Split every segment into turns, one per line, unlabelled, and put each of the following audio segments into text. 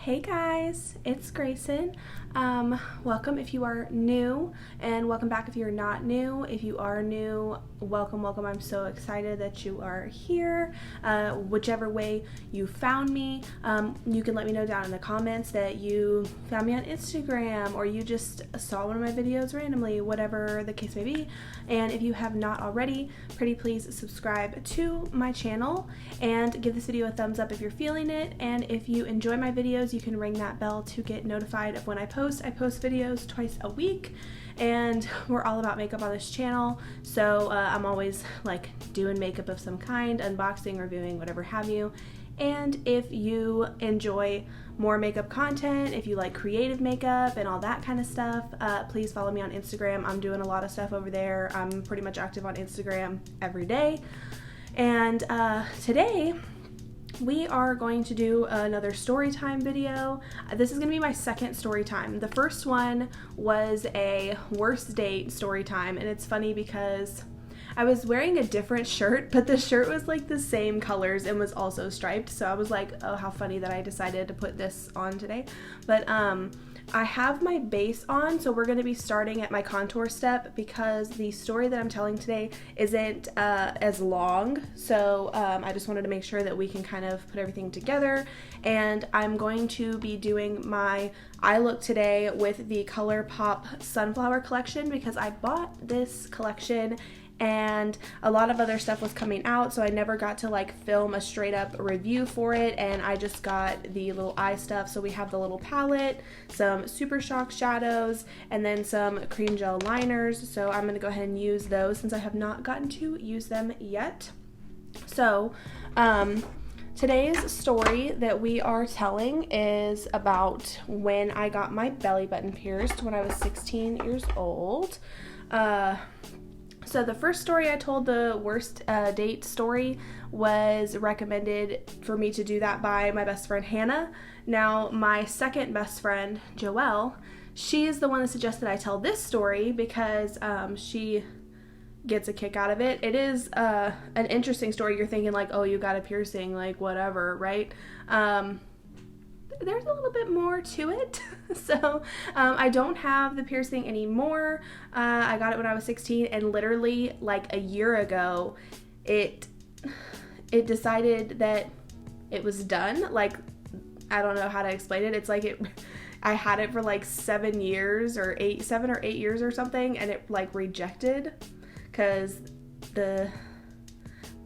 Hey guys, it's Grayson. Welcome if you are new, and welcome back if you're not new. If you are new, welcome. I'm so excited that you are here. Whichever way you found me, you can let me know down in the comments that you found me on Instagram or you just saw one of my videos randomly, whatever the case may be. And if you have not already, pretty please subscribe to my channel and give this video a thumbs up if you're feeling it. And if you enjoy my videos, you can ring that bell to get notified of when I post. I post videos twice a week, and we're all about makeup on this channel, so I'm always like doing makeup of some kind, unboxing, reviewing, whatever have you. And if you enjoy more makeup content, if you like creative makeup and all that kind of stuff, please follow me on Instagram. I'm doing a lot of stuff over there. I'm pretty much active on Instagram every day. And today we are going to do another story time video. This is going to be my second story time. The first one was a worst date story time, and it's funny because I was wearing a different shirt, but the shirt was like the same colors and was also striped, so I was like, oh, how funny that I decided to put this on today. But I have my base on, so we're going to be starting at my contour step because the story that I'm telling today isn't as long, so I just wanted to make sure that we can kind of put everything together. And I'm going to be doing my eye look today with the Colourpop Sunflower collection because I bought this collection and a lot of other stuff was coming out, so I never got to like film a straight up review for it, and I just got the little eye stuff. So we have the little palette, some Super Shock shadows, and then some cream gel liners. So I'm gonna go ahead and use those since I have not gotten to use them yet. So today's story that we are telling is about when I got my belly button pierced when I was 16 years old. So the first story I told, the worst date story, was recommended for me to do that by my best friend Hannah. Now my second best friend, Joelle, she is the one that suggested I tell this story because she gets a kick out of it. It is an interesting story. You're thinking like, oh, you got a piercing, like whatever, right? There's a little bit more to it. So I don't have the piercing anymore. I got it when I was 16, and literally like a year ago it decided that it was done. Like, I don't know how to explain it. It's like I had it for like 7 years or 7 or 8 years or something, and it like rejected because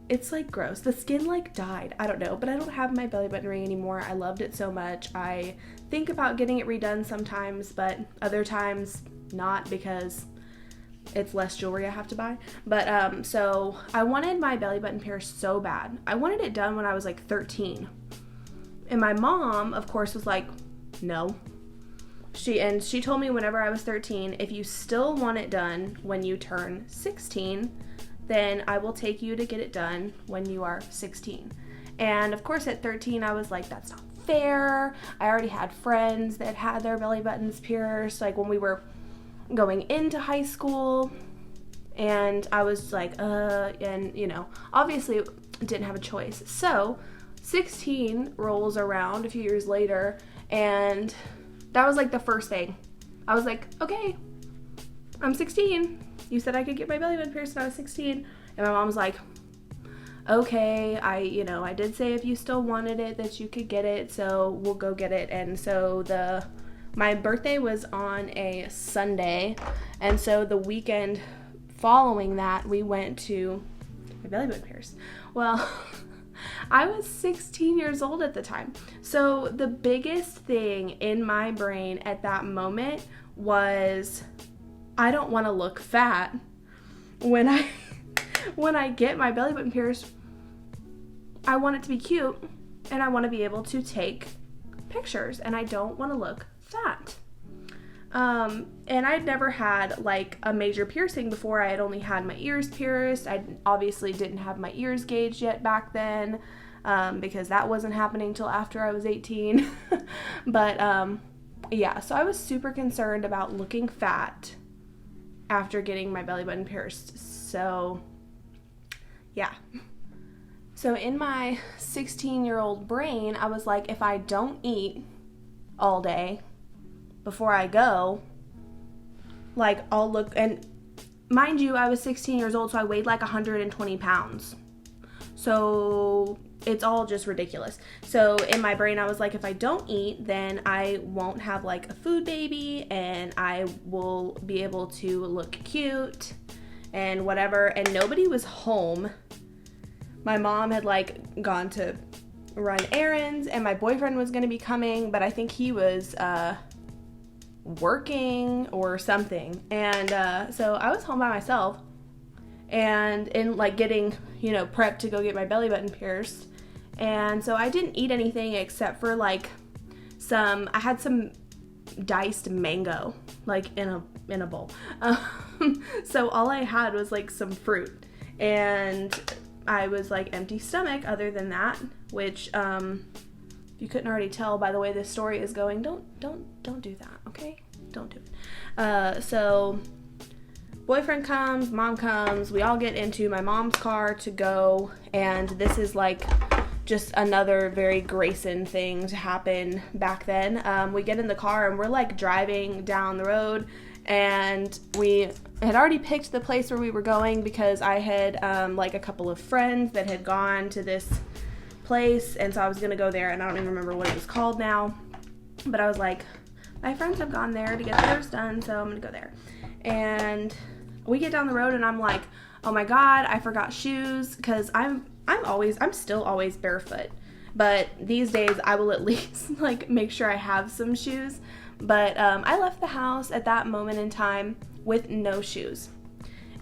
it's like gross. The skin like died. I don't know, but I don't have my belly button ring anymore. I loved it so much. I think about getting it redone sometimes, but other times not because it's less jewelry I have to buy. But so I wanted my belly button pierced so bad. I wanted it done when I was like 13. And my mom, of course, was like, no. She told me whenever I was 13, if you still want it done when you turn 16, then I will take you to get it done when you are 16. And of course at 13 I was like, that's not fair. I already had friends that had their belly buttons pierced, like when we were going into high school, and I was like, and you know, obviously didn't have a choice. So 16 rolls around a few years later, and that was like the first thing. I was like, okay, I'm 16. You said I could get my belly button pierced when I was 16. And my mom was like, okay, I did say if you still wanted it that you could get it, so we'll go get it. And so my birthday was on a Sunday, and so the weekend following that we went to my belly button pierced. Well, I was 16 years old at the time. So the biggest thing in my brain at that moment was, I don't want to look fat when I get my belly button pierced. I want it to be cute, and I want to be able to take pictures, and I don't want to look fat. And I'd never had like a major piercing before. I had only had my ears pierced. I obviously didn't have my ears gauged yet back then because that wasn't happening till after I was 18. But yeah, so I was super concerned about looking fat after getting my belly button pierced. So yeah. So in my 16-year-old brain, I was like, if I don't eat all day before I go, like, I'll look, and mind you, I was 16 years old, so I weighed like 120 pounds. So it's all just ridiculous. So in my brain, I was like, if I don't eat, then I won't have like a food baby, and I will be able to look cute and whatever. And nobody was home. My mom had like gone to run errands, and my boyfriend was going to be coming, but I think he was working or something. And so I was home by myself, and in like getting, prepped to go get my belly button pierced. And so I didn't eat anything except for like I had some diced mango like in a bowl. So all I had was like some fruit, and I was like empty stomach other than that, which if you couldn't already tell by the way this story is going, don't do that, okay? Don't do it. So boyfriend comes, mom comes, we all get into my mom's car to go, and this is like just another very Grayson thing to happen back then. We get in the car and we're like driving down the road, and we had already picked the place where we were going because I had like a couple of friends that had gone to this place, and so I was gonna go there, and I don't even remember what it was called now, but I was like, my friends have gone there to get theirs done, so I'm gonna go there. And we get down the road, and I'm like, oh my god, I forgot shoes, because I'm still always barefoot, but these days I will at least like make sure I have some shoes. But I left the house at that moment in time with no shoes,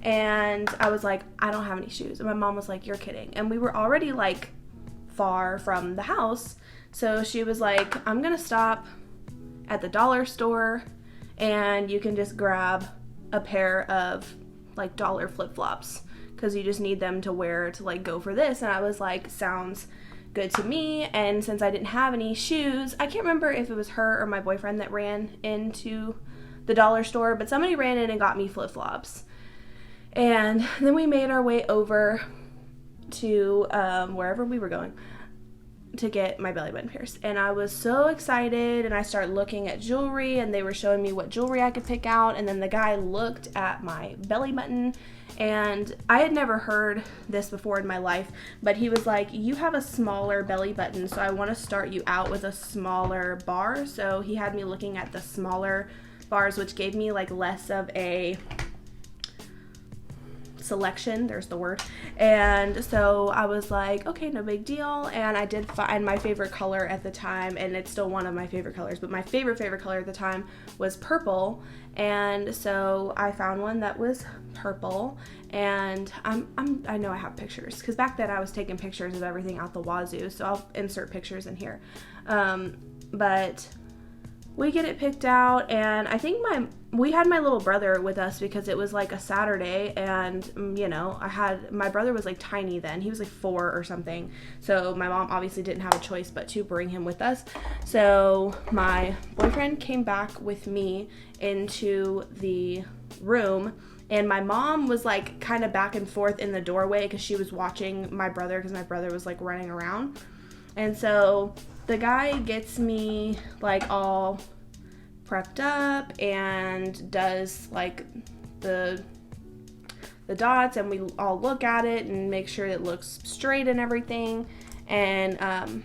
and I was like, I don't have any shoes. And my mom was like, you're kidding. And we were already like far from the house, so she was like, I'm gonna stop at the dollar store, and you can just grab a pair of like dollar flip-flops, because you just need them to wear to like go for this. And I was like, sounds good to me. And since I didn't have any shoes, I can't remember if it was her or my boyfriend that ran into the dollar store, but somebody ran in and got me flip-flops. And then we made our way over to wherever we were going to get my belly button pierced, and I was so excited, and I started looking at jewelry, and they were showing me what jewelry I could pick out. And then the guy looked at my belly button, and I had never heard this before in my life, but he was like, you have a smaller belly button, so I want to start you out with a smaller bar. So he had me looking at the smaller bars, which gave me like less of a selection, there's the word. And so I was like, okay, no big deal. And I did find my favorite color at the time, and it's still one of my favorite colors, but my favorite color at the time was purple. And so I found one that was purple, and I know I have pictures, because back then I was taking pictures of everything out the wazoo, so I'll insert pictures in here. But we get it picked out, and I think we had my little brother with us because it was like a Saturday, and my brother was like tiny then. He was like 4 or something. So my mom obviously didn't have a choice but to bring him with us. So my boyfriend came back with me into the room, and my mom was like kind of back and forth in the doorway because she was watching my brother, because my brother was like running around. And so the guy gets me like all prepped up and does like the dots, and we all look at it and make sure it looks straight and everything. And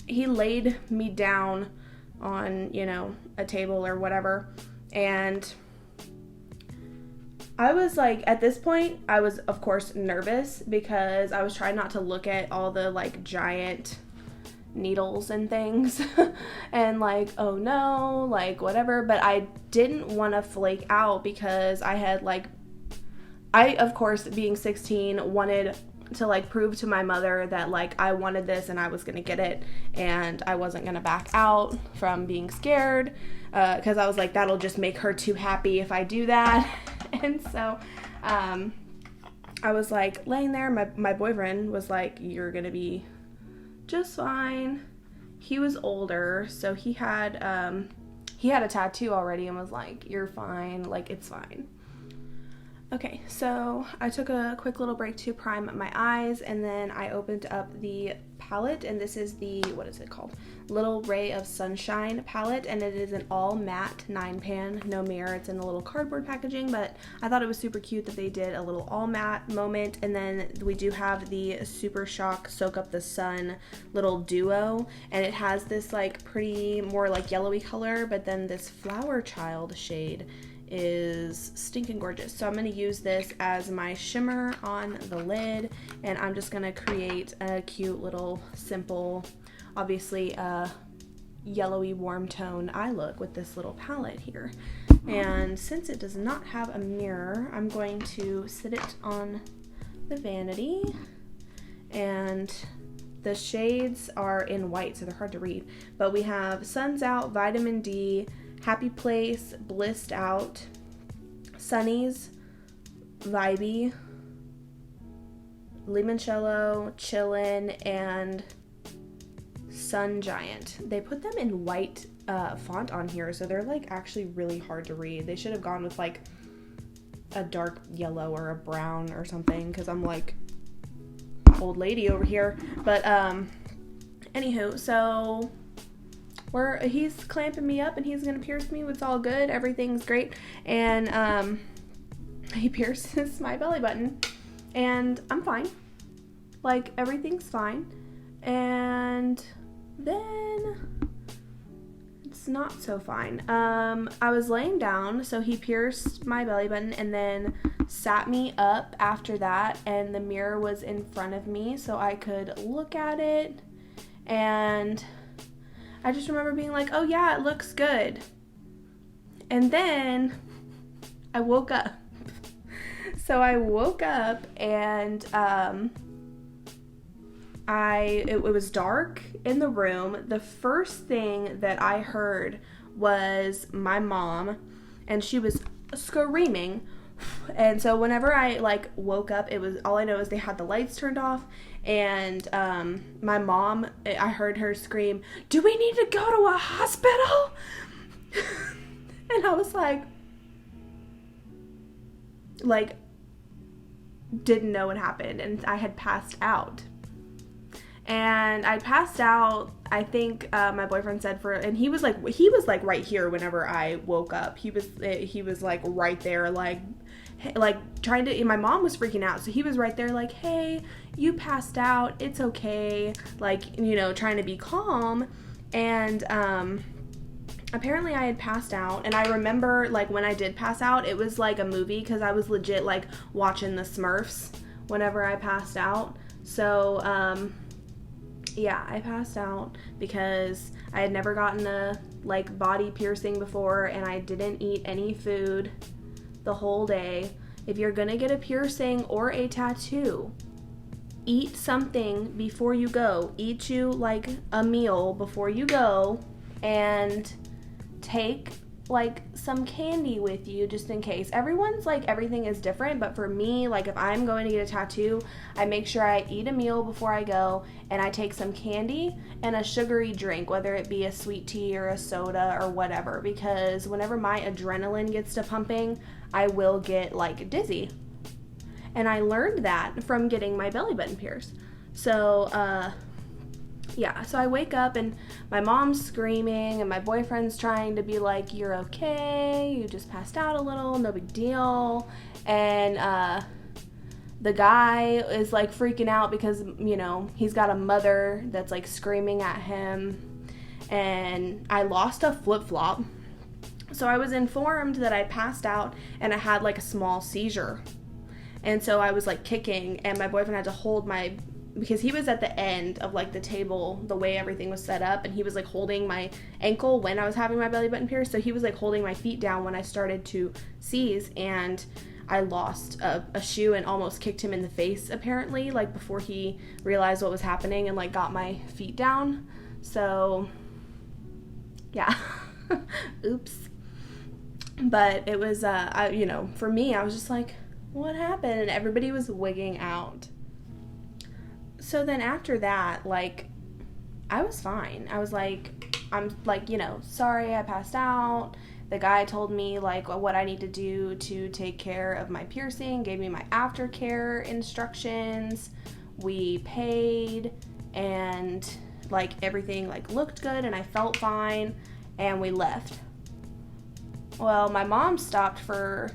he laid me down on a table or whatever, and I was like, at this point I was of course nervous, because I was trying not to look at all the like giant needles and things and like, oh no, like whatever. But I didn't want to flake out, because I of course, being 16, wanted to like prove to my mother that like I wanted this and I was gonna get it, and I wasn't gonna back out from being scared, because I was like, that'll just make her too happy if I do that. And so I was like laying there. My boyfriend was like, you're gonna be just fine. He was older, so he had a tattoo already, and was like, you're fine, like it's fine. Okay, so I took a quick little break to prime my eyes, and then I opened up the palette, and this is the, what is it called? Little Ray of Sunshine palette, and it is an all matte 9-pan, no mirror. It's in a little cardboard packaging, but I thought it was super cute that they did a little all matte moment. And then we do have the Super Shock Soak Up the Sun little duo, and it has this like pretty, more like yellowy color, but then this Flower Child shade is stinking gorgeous. So I'm going to use this as my shimmer on the lid, and I'm just going to create a cute little simple, obviously yellowy warm tone eye look with this little palette here. And since it does not have a mirror, I'm going to sit it on the vanity, and the shades are in white, so they're hard to read, but we have Sun's Out, Vitamin D, Happy Place, Blissed Out, Sunny's, Vibey, Limoncello, Chillin', and Sun Giant. They put them in white font on here, so they're like actually really hard to read. They should have gone with like a dark yellow or a brown or something, because I'm like old lady over here. But anywho, so he's clamping me up and he's gonna pierce me. It's all good, everything's great, and he pierces my belly button, and I'm fine, like everything's fine. And then it's not so fine. I was laying down, so he pierced my belly button and then sat me up after that, and the mirror was in front of me so I could look at it, and I just remember being like, oh yeah, it looks good. And then I woke up. So I woke up, and it was dark in the room. The first thing that I heard was my mom, and she was screaming. And so whenever I like woke up, it was, all I know is they had the lights turned off, and my mom, I heard her scream, "Do we need to go to a hospital?" And I was like didn't know what happened, and I had passed out. And I passed out, I think my boyfriend said and he was like right here whenever I woke up. He was like right there, like trying to, my mom was freaking out, so he was right there like, hey, you passed out, it's okay, like, you know, trying to be calm. And apparently I had passed out, and I remember like when I did pass out, it was like a movie, because I was legit like watching the Smurfs whenever I passed out. So yeah, I passed out because I had never gotten a like body piercing before, and I didn't eat any food the whole day. If you're gonna get a piercing or a tattoo, eat something before you go. Eat you like a meal before you go, and take like some candy with you just in case. Everyone's like, everything is different, but for me, like if I'm going to get a tattoo, I make sure I eat a meal before I go, and I take some candy and a sugary drink, whether it be a sweet tea or a soda or whatever, because whenever my adrenaline gets to pumping, I will get like dizzy. And I learned that from getting my belly button pierced. So yeah, so I wake up and my mom's screaming, and my boyfriend's trying to be like, you're okay, you just passed out a little, no big deal. And the guy is like freaking out because, you know, he's got a mother that's like screaming at him. And I lost a flip-flop. So I was informed that I passed out and I had like a small seizure. And so I was like kicking, and my boyfriend had to hold because he was at the end of like the table, the way everything was set up, and he was like holding my ankle when I was having my belly button pierced. So he was like holding my feet down when I started to seize, and I lost a shoe and almost kicked him in the face, apparently, like before he realized what was happening and like got my feet down. So yeah. Oops. But it was you know, for me, I was just like, what happened? And everybody was wigging out. So then after that, like, I was fine. I was like, I'm like, you know, sorry I passed out. The guy told me like what I need to do to take care of my piercing, gave me my aftercare instructions. We paid, and like everything like looked good and I felt fine, and we left. Well, my mom stopped for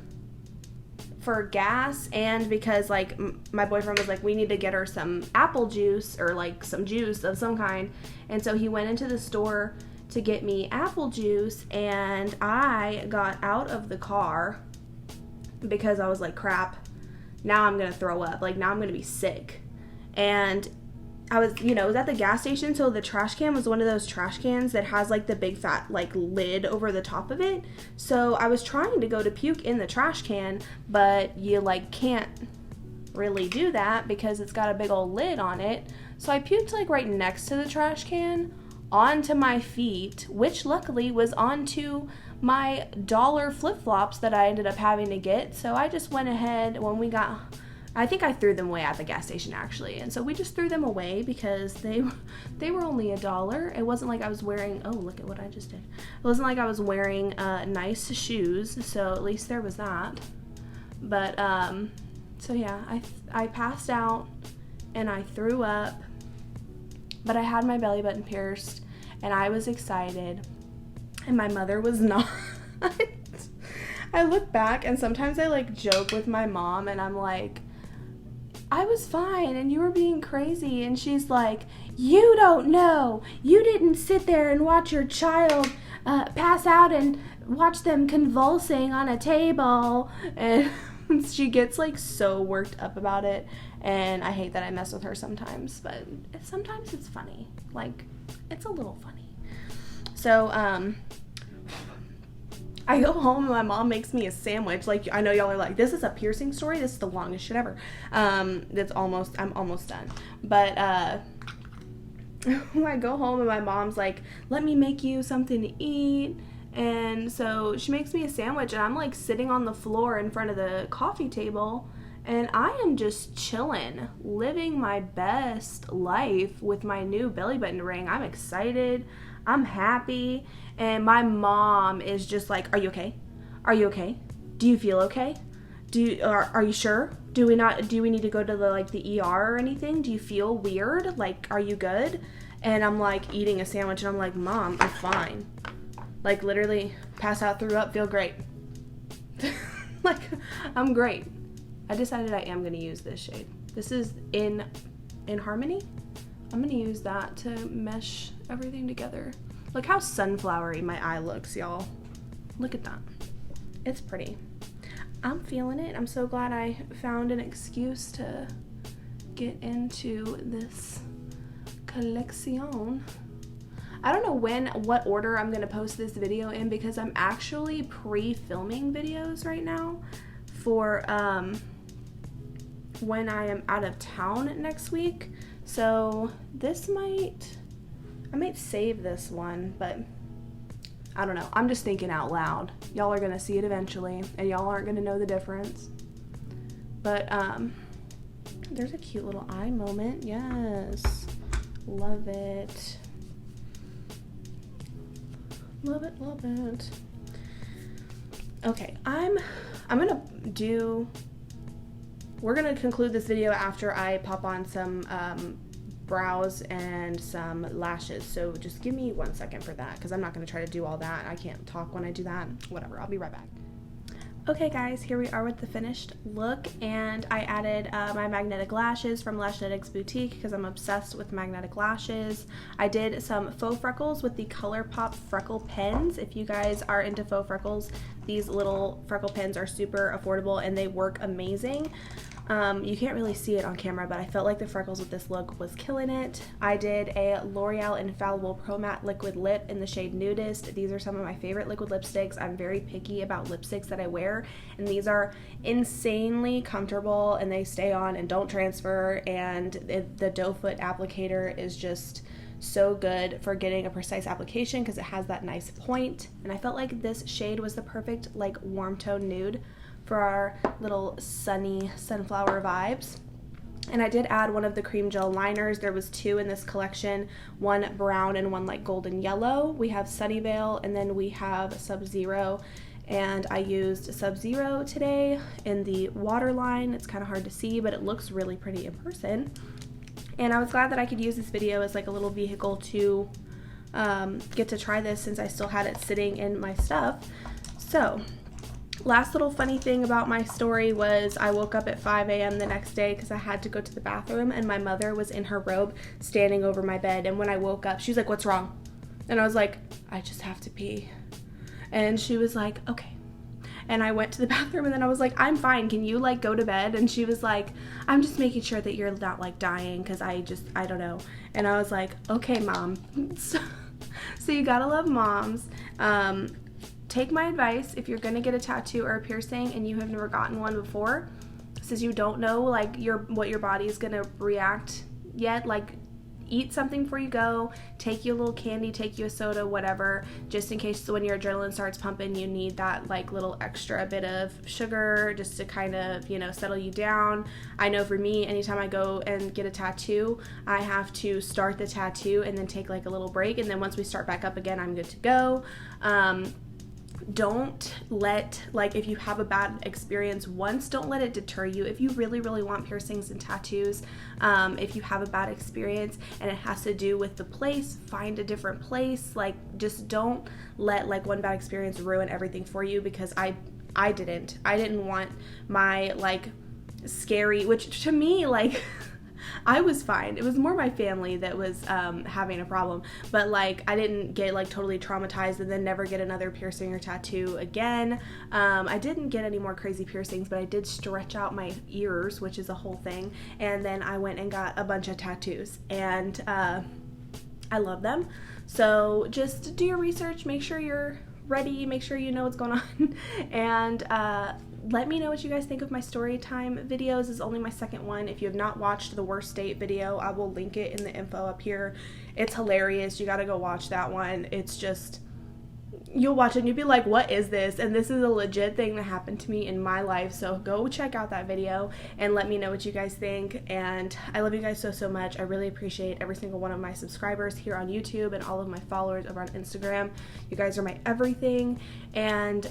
gas, and because like my boyfriend was like, we need to get her some apple juice or like some juice of some kind, and so he went into the store to get me apple juice, and I got out of the car because I was like, crap, now I'm gonna throw up, like now I'm gonna be sick. And I was, it was at the gas station, so the trash can was one of those trash cans that has like the big fat like lid over the top of it. So I was trying to go to puke in the trash can, but you like can't really do that because it's got a big old lid on it. So I puked like right next to the trash can onto my feet, which luckily was onto my dollar flip-flops that I ended up having to get. So I just went ahead when we got, I think I threw them away at the gas station actually, and so we just threw them away because they were only $1. It wasn't like I was wearing, oh look at what I just did. It wasn't like I was wearing nice shoes, so at least there was that. But so yeah, I passed out and I threw up, but I had my belly button pierced and I was excited, and my mother was not. I look back and sometimes I like joke with my mom and I'm like, I was fine and you were being crazy, and she's like, you don't know, you didn't sit there and watch your child pass out and watch them convulsing on a table. And she gets like so worked up about it, and I hate that I mess with her sometimes, but sometimes it's funny, like it's a little funny. So I go home and my mom makes me a sandwich. Like, I know y'all are like, this is a piercing story? This is the longest shit ever. I'm almost done. But I go home and my mom's like, let me make you something to eat. And so she makes me a sandwich, and I'm like sitting on the floor in front of the coffee table, and I am just chilling, living my best life with my new belly button ring. I'm excited. I'm happy. And my mom is just like, are you okay? Are you okay? Do you feel okay? Are you sure? Do we need to go to the ER or anything? Do you feel weird? Like, are you good? And I'm like eating a sandwich and I'm like, Mom, I'm fine. Like literally pass out, threw up, feel great. Like, I'm great. I decided I am going to use this shade. This is in Harmony. I'm going to use that to mesh everything together. Look how sunflowery my eye looks, y'all. Look at that. It's pretty. I'm feeling it. I'm so glad I found an excuse to get into this collection. I don't know what order I'm going to post this video in, because I'm actually pre-filming videos right now for when I am out of town next week. So I might save this one, but I don't know. I'm just thinking out loud. Y'all are going to see it eventually, and y'all aren't going to know the difference. But there's a cute little eye moment. Yes. Love it. Love it, love it. Okay, we're gonna conclude this video after I pop on some brows and some lashes. So just give me 1 second for that, because I'm not gonna try to do all that. I can't talk when I do that. Whatever, I'll be right back. Okay guys, here we are with the finished look, and I added my magnetic lashes from Lashnetics Boutique because I'm obsessed with magnetic lashes. I did some faux freckles with the Colourpop freckle pens. If you guys are into faux freckles, these little freckle pens are super affordable and they work amazing. You can't really see it on camera, but I felt like the freckles with this look was killing it. I did a L'Oreal Infallible Pro Matte Liquid Lip in the shade Nudist. These are some of my favorite liquid lipsticks. I'm very picky about lipsticks that I wear, and these are insanely comfortable, and they stay on and don't transfer, and the doe foot applicator is just so good for getting a precise application because it has that nice point. And I felt like this shade was the perfect like warm tone nude for our little sunny sunflower vibes. And I did add one of the cream gel liners. There was 2 in this collection, one brown and one like golden yellow. We have Sunnyvale and then we have Sub-Zero. And I used Sub-Zero today in the waterline. It's kind of hard to see, but it looks really pretty in person. And I was glad that I could use this video as like a little vehicle to get to try this since I still had it sitting in my stuff. So, last little funny thing about my story was I woke up at 5 a.m. the next day because I had to go to the bathroom, and my mother was in her robe standing over my bed. And when I woke up, she was like, "What's wrong?" And I was like, "I just have to pee." And she was like, "Okay." And I went to the bathroom, and then I was like, "I'm fine. Can you like go to bed?" And she was like, "I'm just making sure that you're not like dying because I don't know." And I was like, "Okay, Mom." So you gotta love moms. Take my advice. If you're gonna get a tattoo or a piercing and you have never gotten one before, since you don't know like what your body is gonna react yet, like eat something before you go, take you a little candy, take you a soda, whatever, just in case when your adrenaline starts pumping, you need that like little extra bit of sugar just to kind of, you know, settle you down. I know for me, anytime I go and get a tattoo, I have to start the tattoo and then take like a little break, and then once we start back up again, I'm good to go. Don't let, like, if you have a bad experience once, don't let it deter you. If you really, really want piercings and tattoos, if you have a bad experience and it has to do with the place, find a different place. Like, just don't let, like, one bad experience ruin everything for you, because I didn't want my, like, scary, which to me, like, I was fine. It was more my family that was having a problem. But like, I didn't get like totally traumatized and then never get another piercing or tattoo again. I didn't get any more crazy piercings, but I did stretch out my ears, which is a whole thing. And then I went and got a bunch of tattoos, and I love them. So just do your research, make sure you're ready, make sure you know what's going on, and let me know what you guys think of my story time videos. This is only my second one. If you have not watched the worst date video, I will link it in the info up here. It's hilarious. You gotta go watch that one. It's just, you'll watch it and you'll be like, what is this? And this is a legit thing that happened to me in my life. So go check out that video and let me know what you guys think. And I love you guys so, so much. I really appreciate every single one of my subscribers here on YouTube and all of my followers over on Instagram. You guys are my everything. And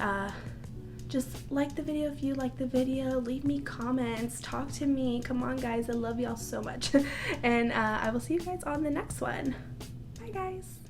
just like the video if you like the video. Leave me comments. Talk to me. Come on, guys. I love y'all so much. And I will see you guys on the next one. Bye, guys.